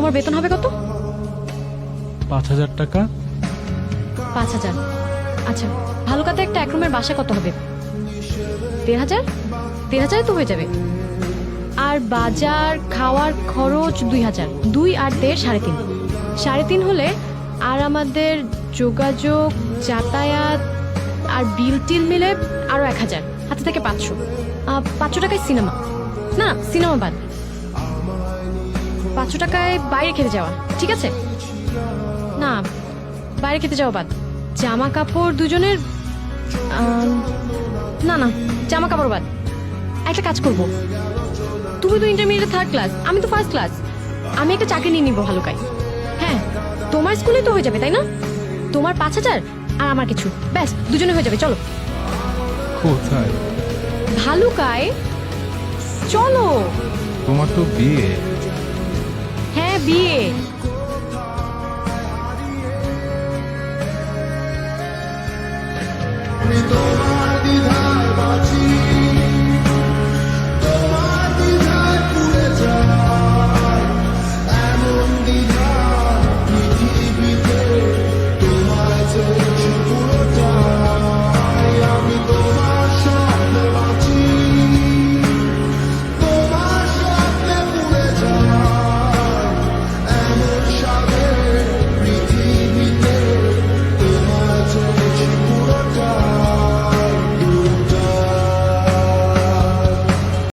তোমার বেতন হবে কত? 5,000 টাকা। 5,000। আচ্ছা, ভালুকাতে একটা এক রুমের বাসা কত হবে? 1,500। 1,500 তো হয়ে যাবে। আর বাজার খাওয়ার খরচ 2,000। 2 আর 1.5 3.5। 3.5 হলে আর আমাদের যোগাযোগ, যাতায়াত আর বিল টিল মিলে আরো 1,000, হাতে থেকে 500। 500 টাকায় সিনেমা, না সিনেমা বাদ। 500 টাকায় বাইরে খেতে যাওয়া, ঠিক আছে? না, বাইরে খেতে যাওয়া বাদ। জামা কাপড় দুজনের, না না জামা কাপড় বাদ। একটা কাজ করব, তুমি তো ইন্টারমিডিয়েট 3rd ক্লাস, আমি তো 1st ক্লাস। আমি একটা চাকরি নিয়ে নিবো ভালুকায়। হ্যাঁ, তোমার স্কুলে তো হয়ে যাবে তাই না? তোমার 5,000 আর আমার কিছু, ব্যাস দুজনে হয়ে যাবে। চলো। কোথায়? ভালুকায় চলো। তোমার তো বিয়ে। হ্যাঁ, বিয়ে। Story